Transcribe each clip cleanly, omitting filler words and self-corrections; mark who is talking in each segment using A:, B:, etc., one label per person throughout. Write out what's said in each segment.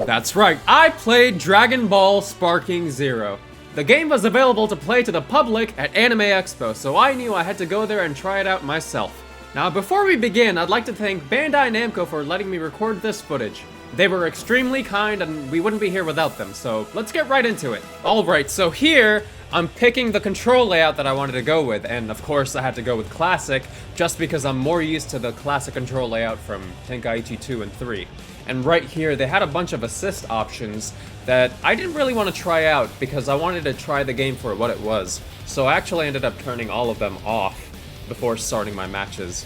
A: That's right, I played Dragon Ball Sparking Zero. The game was available to play to the public at Anime Expo, so I knew I had to go there and try it out myself. Now, before we begin, I'd like to thank Bandai Namco for letting me record this footage. They were extremely kind and we wouldn't be here without them, so let's get right into it. Alright, so here, I'm picking the control layout that I wanted to go with, and of course I had to go with Classic, just because I'm more used to the Classic control layout from Tenkaichi 2 and 3. And right here, they had a bunch of assist options that I didn't really want to try out because I wanted to try the game for what it was. So I actually ended up turning all of them off before starting my matches.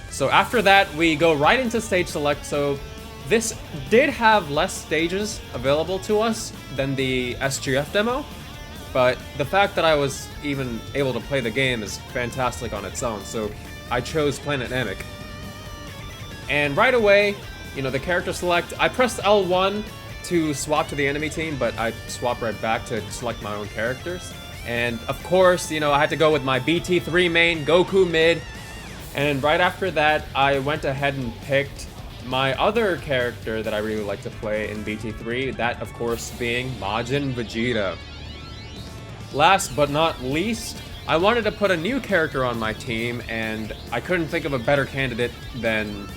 A: So after that, we go right into stage select. So this did have less stages available to us than the SGF demo, but the fact that I was even able to play the game is fantastic on its own, so I chose Planet Namek. And right away, you know, the character select, I pressed L1 to swap to the enemy team, but I swapped right back to select my own characters. And of course, you know, I had to go with my BT3 main, Goku mid, and right after that, I went ahead and picked my other character that I really like to play in BT3, that of course being Majin Vegeta. Last but not least, I wanted to put a new character on my team, and I couldn't think of a better candidate than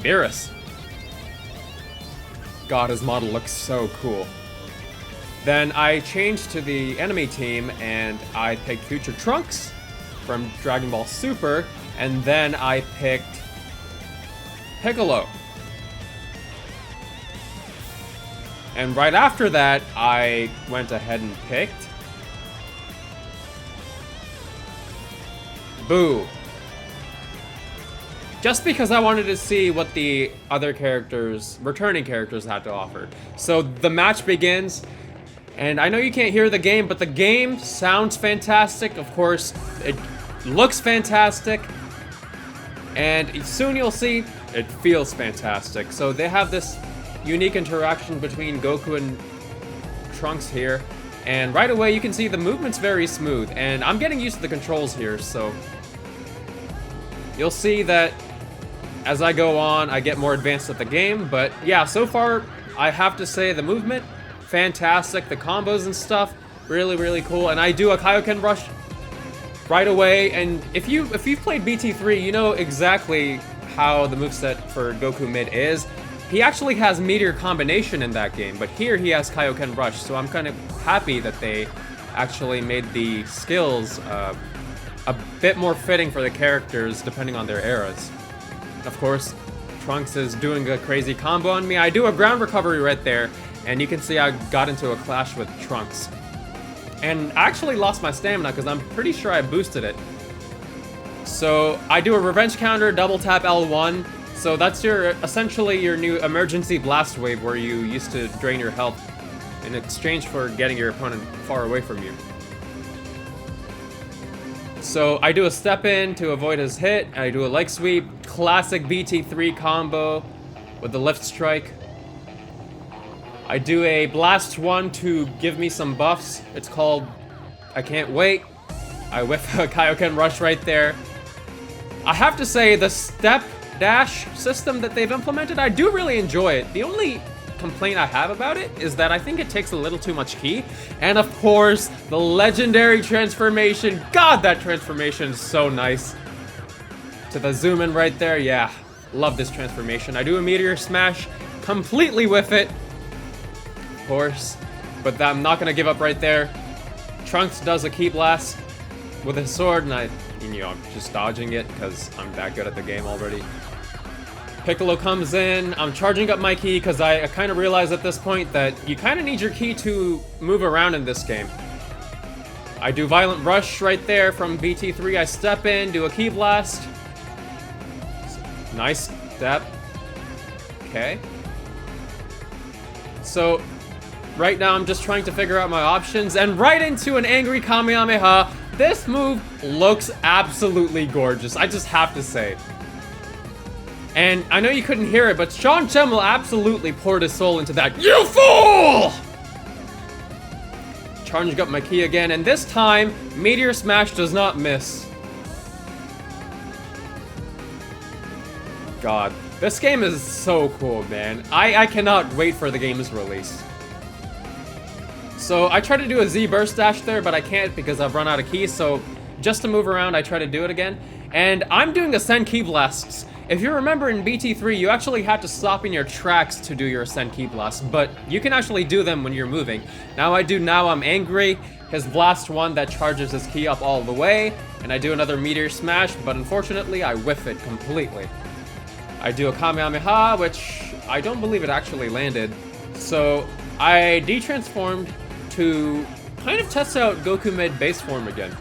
A: Beerus. God, his model looks so cool. Then I changed to the enemy team, and I picked Future Trunks from Dragon Ball Super, and then I picked Piccolo. And right after that, I went ahead and picked Boo. Just because I wanted to see what the other characters, returning characters, had to offer. So the match begins, and I know you can't hear the game, but the game sounds fantastic. Of course, it looks fantastic. And soon you'll see, it feels fantastic. So they have this unique interaction between Goku and Trunks here. And right away you can see the movement's very smooth. And I'm getting used to the controls here, so you'll see that as I go on, I get more advanced at the game. But yeah, so far, I have to say the movement, fantastic. The combos and stuff, really, really cool. And I do a Kaioken Rush right away, and if you've played BT3, you know exactly how the moveset for Goku mid is. He actually has Meteor Combination in that game, but here he has Kaioken Rush, so I'm kind of happy that they actually made the skills a bit more fitting for the characters depending on their eras. Of course, Trunks is doing a crazy combo on me. I do a ground recovery right there, and you can see I got into a clash with Trunks. And I actually lost my stamina because I'm pretty sure I boosted it. So I do a revenge counter, double tap L1. So that's essentially your new emergency blast wave where you used to drain your health in exchange for getting your opponent far away from you. So I do a step in to avoid his hit. I do a leg sweep, classic BT3 combo with the lift strike. I do a blast one to give me some buffs. It's called I Can't Wait. I whiff a Kaioken Rush right there. I have to say, the step dash system that they've implemented, I do really enjoy it. The only complaint I have about it is that I think it takes a little too much ki. And of course, the legendary transformation. God, that transformation is so nice. To the zoom in right there, yeah. Love this transformation. I do a Meteor Smash, completely whiff it. Course, but I'm not gonna give up right there. Trunks does a Ki Blast with his sword, and I'm just dodging it because I'm that good at the game already. Piccolo comes in. I'm charging up my ki because I kind of realized at this point that you kind of need your ki to move around in this game. I do Violent Rush right there from BT3. I step in, do a Ki Blast. Nice step. Okay. So right now, I'm just trying to figure out my options, and right into an angry Kamehameha. This move looks absolutely gorgeous, I just have to say. And I know you couldn't hear it, but Sean Chen will absolutely pour his soul into that. You fool! Charging up my ki again, and this time, Meteor Smash does not miss. God, This game is so cool, man. I cannot wait for the game's release. So I tried to do a Z burst dash there, but I can't because I've run out of keys, so just to move around, I try to do it again. And I'm doing Ascend Key Blasts. If you remember in BT3, you actually had to stop in your tracks to do your Ascend Key Blasts, but you can actually do them when you're moving. Now I'm angry. His blast one that charges his key up all the way, and I do another Meteor Smash, but unfortunately I whiff it completely. I do a Kamehameha, which I don't believe it actually landed. So I de-transformed to kind of test out Goku mid base form again.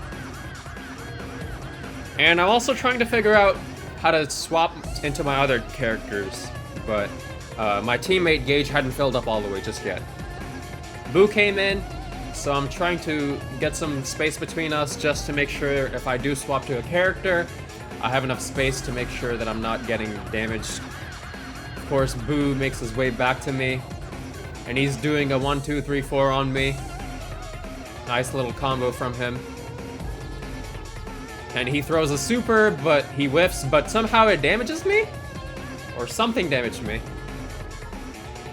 A: And I'm also trying to figure out how to swap into my other characters, but my teammate Gage hadn't filled up all the way just yet. Boo came in, so I'm trying to get some space between us just to make sure if I do swap to a character, I have enough space to make sure that I'm not getting damaged. Of course, Boo makes his way back to me, and he's doing a 1, 2, 3, 4 on me. Nice little combo from him. And he throws a super, but he whiffs, but somehow it damages me? Or something damaged me.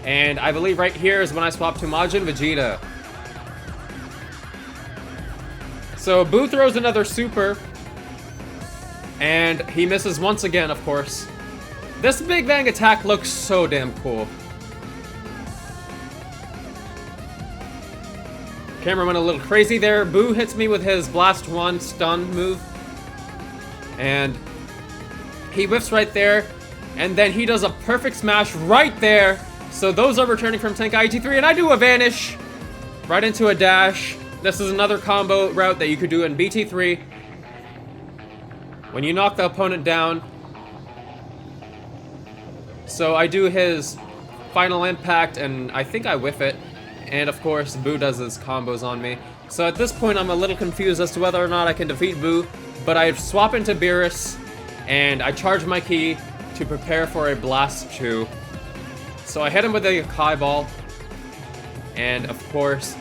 A: And I believe right here is when I swap to Majin Vegeta. So Boo throws another super, and he misses once again, of course. This Big Bang attack looks so damn cool. Camera went a little crazy there. Boo hits me with his Blast 1 stun move. And he whiffs right there. And then he does a perfect smash right there. So those are returning from Tenkaichi 3. And I do a vanish right into a dash. This is another combo route that you could do in BT3. When you knock the opponent down. So I do his final impact and I think I whiff it. And of course, Boo does his combos on me. So at this point, I'm a little confused as to whether or not I can defeat Boo. But I swap into Beerus, and I charge my key to prepare for a Blast 2. So I hit him with a Kai Ball. And of course,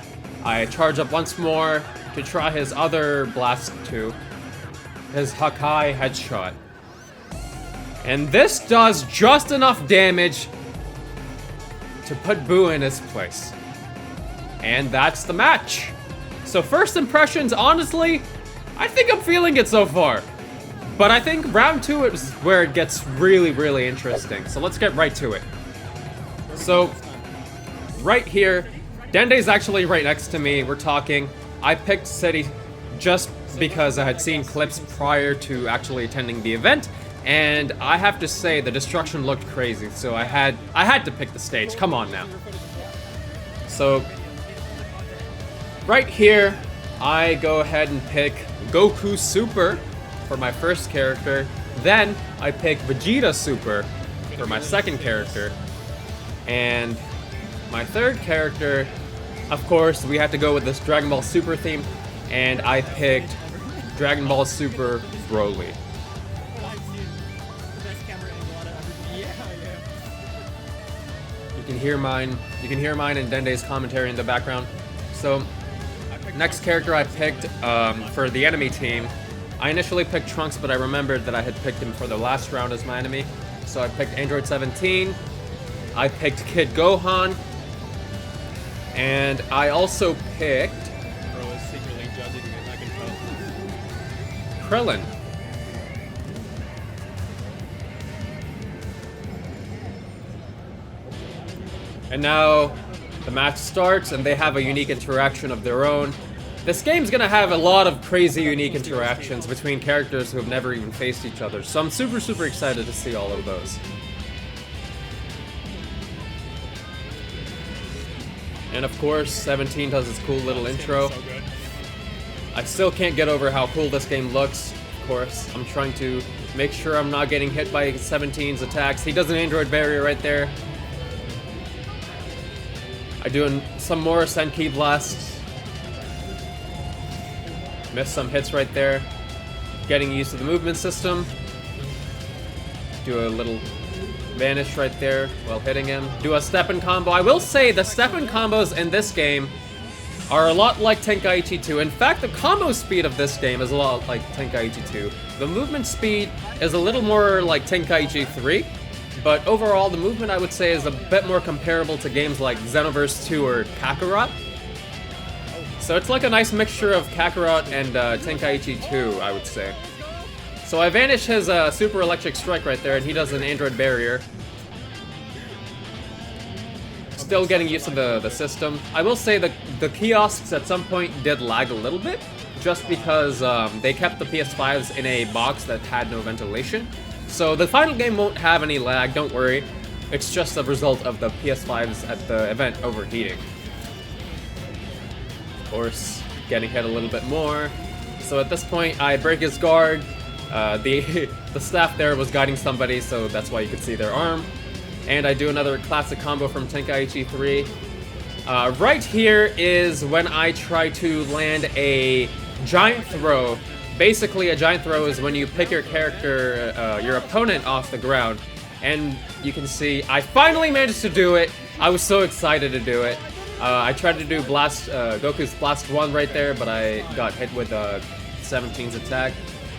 A: I charge up once more to try his other Blast 2. His Hakai Headshot. And this does just enough damage to put Boo in his place. And that's the match. So first impressions, honestly, I think I'm feeling it so far. But I think round 2 is where it gets really, really interesting. So let's get right to it. So, right here, Dende's actually right next to me. We're talking. I picked City just because I had seen clips prior to actually attending the event. And I have to say, the destruction looked crazy. So I had to pick the stage. Come on now. So, right here, I go ahead and pick Goku Super for my first character. Then I pick Vegeta Super for my second character. And my third character, of course, we had to go with this Dragon Ball Super theme. And I picked Dragon Ball Super Broly. You can hear mine and Dende's commentary in the background. So, next character I picked for the enemy team. I initially picked Trunks, but I remembered that I had picked him for the last round as my enemy. So I picked Android 17. I picked Kid Gohan. And I also picked...
B: Bro is secretly judging it, I can tell.
A: Krillin. And now the match starts, and they have a unique interaction of their own. This game's gonna have a lot of crazy unique interactions between characters who have never even faced each other, so I'm super, super excited to see all of those. And of course, 17 does its cool little intro.
B: So good.
A: I still can't get over how cool this game looks, of course. I'm trying to make sure I'm not getting hit by 17's attacks. He does an Android barrier right there. I'm doing some more Ascend Key Blasts. Missed some hits right there. Getting used to the movement system. Do a little vanish right there while hitting him. Do a step-in combo. I will say the step-in combos in this game are a lot like Tenkaichi 2. In fact, the combo speed of this game is a lot like Tenkaichi 2. The movement speed is a little more like Tenkaichi 3, But overall, the movement I would say is a bit more comparable to games like Xenoverse 2 or Kakarot. So it's like a nice mixture of Kakarot and Tenkaichi 2, I would say. So I vanish his Super Electric Strike right there, and he does an Android Barrier. Still getting used to the system. I will say that the kiosks at some point did lag a little bit, just because they kept the PS5s in a box that had no ventilation. So the final game won't have any lag, don't worry. It's just a result of the PS5s at the event overheating. Of course, getting hit a little bit more. So at this point, I break his guard. The staff there was guiding somebody, so that's why you could see their arm. And I do another classic combo from Tenkaichi 3. Right here is when I try to land a giant throw. Basically, a giant throw is when you pick your character, your opponent off the ground. And you can see, I finally managed to do it. I was so excited to do it. I tried to do Goku's Blast 1 right there, but I got hit with 17's attack.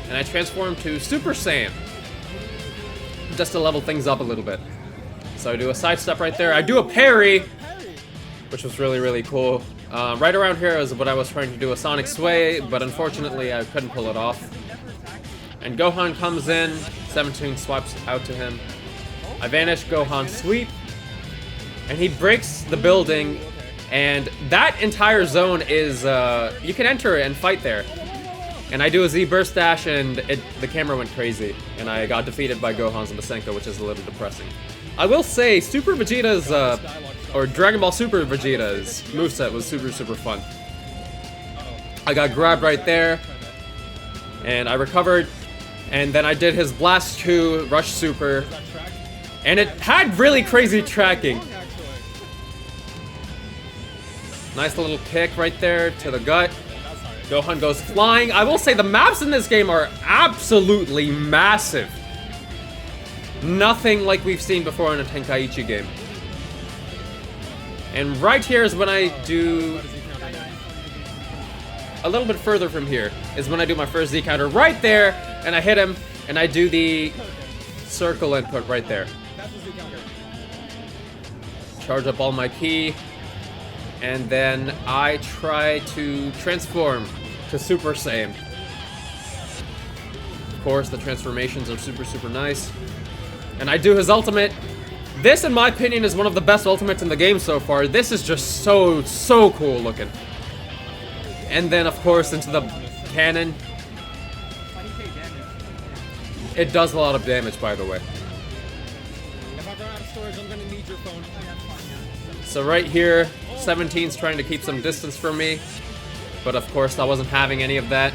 A: And I transformed to Super Saiyan, just to level things up a little bit. So I do a side step right there. I do a parry, which was really, really cool. Right around here is what I was trying to do, a Sonic Sway, but unfortunately I couldn't pull it off. And Gohan comes in, 17 swaps out to him. I vanish, Gohan sweep, and he breaks the building, and that entire zone is, you can enter it and fight there. And I do a Z burst dash, and the camera went crazy, and I got defeated by Gohan's Masenko, which is a little depressing. I will say, Super Vegeta's, or Dragon Ball Super Vegeta's moveset was super, super fun. I got grabbed right there, and I recovered, and then I did his Blast 2 Rush Super, and it had really crazy tracking. Nice little kick right there to the gut. Gohan goes flying. I will say the maps in this game are absolutely massive. Nothing like we've seen before in a Tenkaichi game. And right here is when I do... A little bit further from here is when I do my first Z counter right there, and I hit him, and I do the circle input right there. Charge up all my ki. And then I try to transform to Super Saiyan. Of course, the transformations are super, super nice. And I do his ultimate. This, in my opinion, is one of the best ultimates in the game so far. This is just so, so cool looking. And then, of course, into the cannon. It does a lot of damage, by the way.
B: If I run out of storage, I'm gonna need your phone.
A: So right here, 17's trying to keep some distance from me, but of course I wasn't having any of that,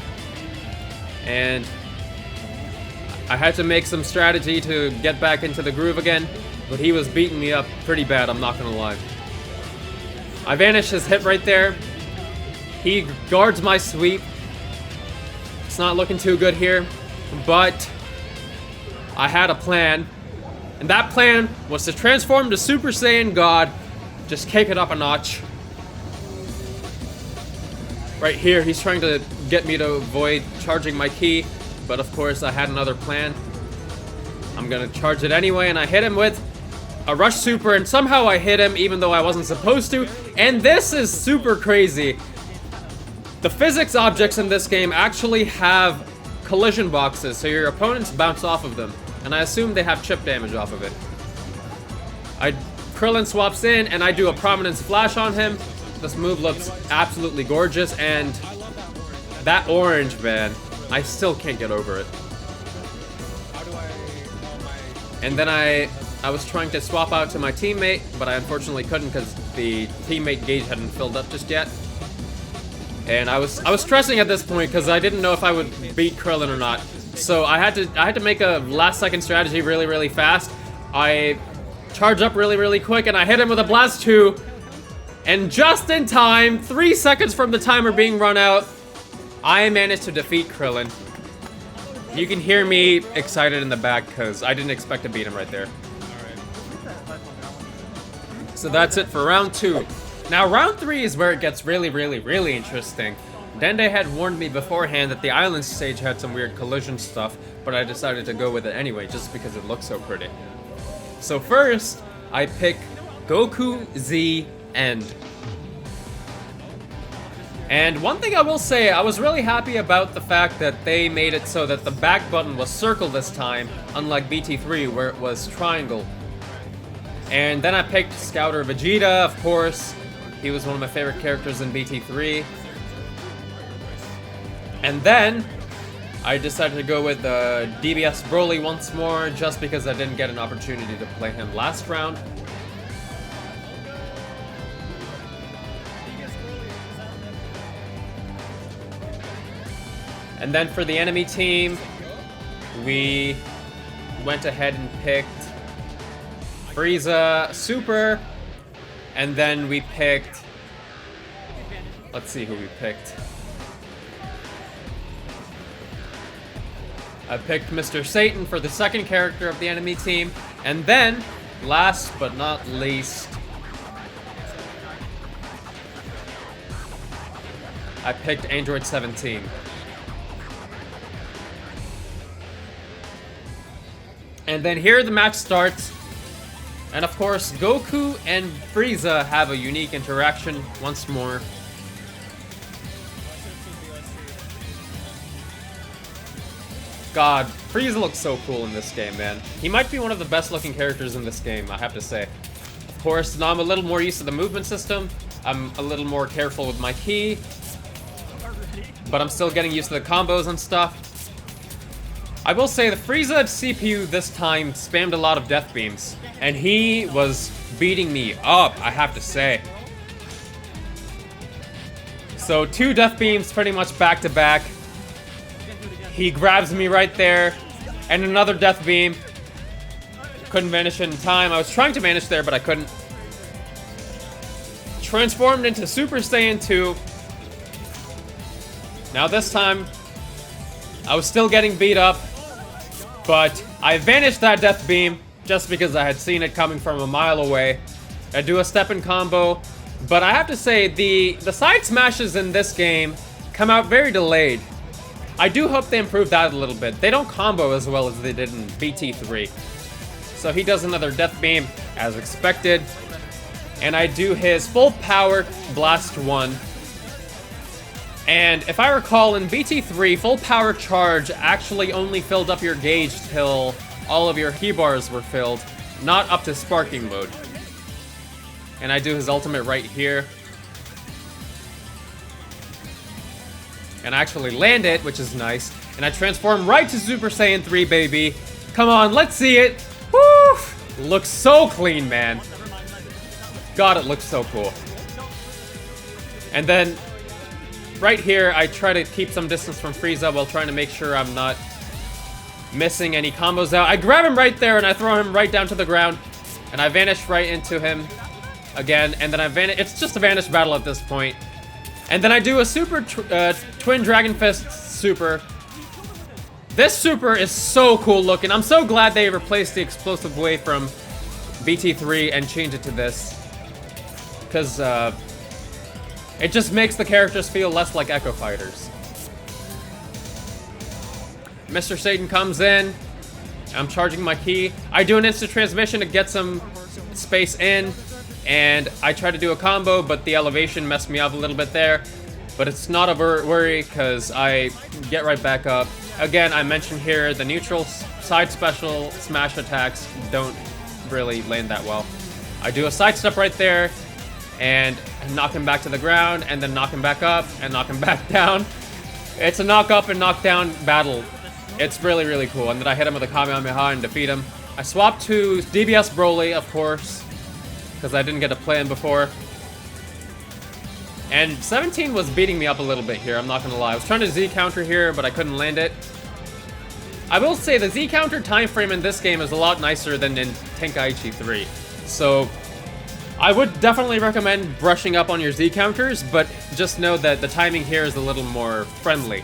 A: and I had to make some strategy to get back into the groove again, but he was beating me up pretty bad, I'm not gonna lie. I vanish his hit right there. He guards my sweep. It's not looking too good here, but I had a plan, and that plan was to transform to Super Saiyan God. Just kick it up a notch. Right here, he's trying to get me to avoid charging my ki, but of course I had another plan. I'm gonna charge it anyway, and I hit him with a Rush Super, and somehow I hit him even though I wasn't supposed to, and this is super crazy. The physics objects in this game actually have collision boxes, so your opponents bounce off of them, and I assume they have chip damage off of it. Krillin swaps in, and I do a Prominence Flash on him. This move looks absolutely gorgeous, and that orange, man, I still can't get over it. And then I was trying to swap out to my teammate, but I unfortunately couldn't because the teammate gauge hadn't filled up just yet. And I was stressing at this point because I didn't know if I would beat Krillin or not. So I had to make a last-second strategy really, really fast. I charge up really, really quick, and I hit him with a Blast 2. And just in time, 3 seconds from the timer being run out, I managed to defeat Krillin. You can hear me excited in the back because I didn't expect to beat him right there. So that's it for round 2. Now round 3 is where it gets really, really, really interesting. Dende had warned me beforehand that the island stage had some weird collision stuff, but I decided to go with it anyway just because it looks so pretty. So first, I pick Goku Z End. And one thing I will say, I was really happy about the fact that they made it so that the back button was circle this time, unlike BT3 where it was triangle. And then I picked Scouter Vegeta, of course. He was one of my favorite characters in BT3. And then I decided to go with DBS Broly once more, just because I didn't get an opportunity to play him last round. And then for the enemy team, we went ahead and picked Frieza Super, and then we picked, let's see who we picked. I picked Mr. Satan for the second character of the enemy team, and then, last but not least, I picked Android 17. And then here the match starts. And of course, Goku and Frieza have a unique interaction once more. God, Frieza looks so cool in this game, man. He might be one of the best looking characters in this game, I have to say. Of course, now I'm a little more used to the movement system. I'm a little more careful with my ki. But I'm still getting used to the combos and stuff. I will say the Frieza CPU this time spammed a lot of death beams, and he was beating me up, I have to say. So 2 death beams pretty much back to back. He grabs me right there, and another death beam. Couldn't vanish in time. I was trying to vanish there, but I couldn't. Transformed into Super Saiyan 2. Now this time, I was still getting beat up. But I vanished that death beam just because I had seen it coming from a mile away. I do a step-in combo, but I have to say the side smashes in this game come out very delayed. I do hope they improve that a little bit. They don't combo as well as they did in BT3. So he does another death beam as expected, and I do his full power blast 1. And if I recall, in BT3, full power charge actually only filled up your gauge till all of your key bars were filled, not up to sparking mode. And I do his ultimate right here. And I actually land it, which is nice. And I transform right to Super Saiyan 3, baby. Come on, let's see it. Woo! Looks so clean, man. God, it looks so cool. And then right here, I try to keep some distance from Frieza while trying to make sure I'm not missing any combos out. I grab him right there and I throw him right down to the ground. And I vanish right into him again. And then I vanish. It's just a vanish battle at this point. And then I do a super Twin Dragon Fist super. This super is so cool looking. I'm so glad they replaced the explosive wave from BT3 and changed it to this. Because, it just makes the characters feel less like Echo Fighters. Mr. Satan comes in. I'm charging my ki. I do an instant transmission to get some space in. And I try to do a combo, but the elevation messed me up a little bit there. But it's not a worry, because I get right back up. Again, I mentioned here, the neutral side special smash attacks don't really land that well. I do a sidestep right there. And knock him back to the ground, and then knock him back up, and knock him back down. It's a knock up and knock down battle. It's really, really cool. And then I hit him with a Kamehameha and defeat him. I swapped to DBS Broly, of course, because I didn't get to play him before. And 17 was beating me up a little bit here, I'm not gonna lie. I was trying to Z counter here, but I couldn't land it. I will say the Z counter time frame in this game is a lot nicer than in Tenkaichi 3. So I would definitely recommend brushing up on your Z counters, but just know that the timing here is a little more friendly.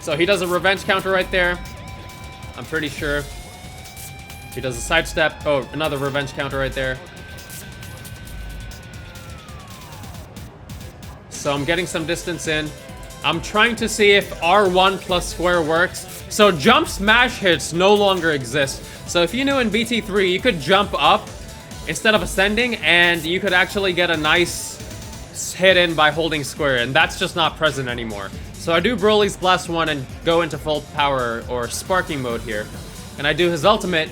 A: So he does a revenge counter right there. I'm pretty sure. He does a sidestep. Oh, another revenge counter right there. So I'm getting some distance in. I'm trying to see if R1 plus square works. So jump smash hits no longer exist. So if you knew in BT3, you could jump up instead of ascending, and you could actually get a nice hit in by holding square, and that's just not present anymore. So I do Broly's Blast 1 and go into full power or sparking mode here. And I do his ultimate.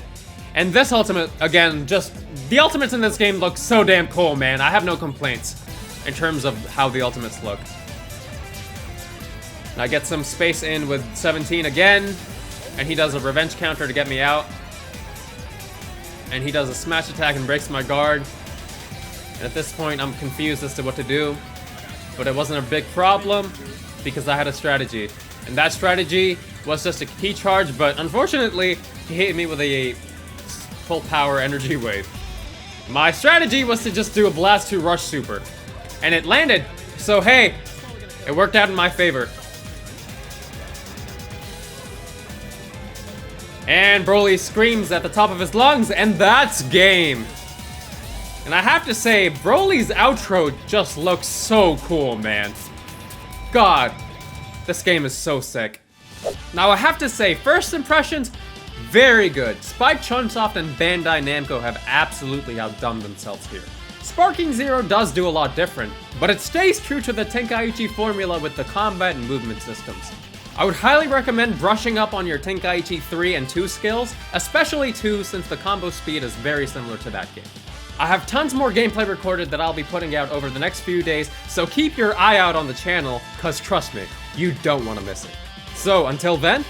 A: And this ultimate, again, just... The ultimates in this game look so damn cool, man. I have no complaints in terms of how the ultimates look. And I get some space in with 17 again. And he does a revenge counter to get me out. And he does a smash attack and breaks my guard. And at this point, I'm confused as to what to do. But it wasn't a big problem, because I had a strategy. And that strategy was just a key charge, but unfortunately, he hit me with a full power energy wave. My strategy was to just do a Blast 2 Rush Super. And it landed, so hey, it worked out in my favor. And Broly screams at the top of his lungs, and that's game! And I have to say, Broly's outro just looks so cool, man. God, this game is so sick. Now I have to say, first impressions, very good. Spike Chunsoft and Bandai Namco have absolutely outdone themselves here. Sparking Zero does do a lot different, but it stays true to the Tenkaichi formula with the combat and movement systems. I would highly recommend brushing up on your Tenkaichi 3 and 2 skills, especially 2 since the combo speed is very similar to that game. I have tons more gameplay recorded that I'll be putting out over the next few days, so keep your eye out on the channel, cause trust me, you don't want to miss it. So until then,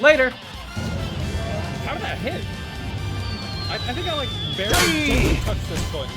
A: later!
B: How did that hit? I think I like barely touched this foot.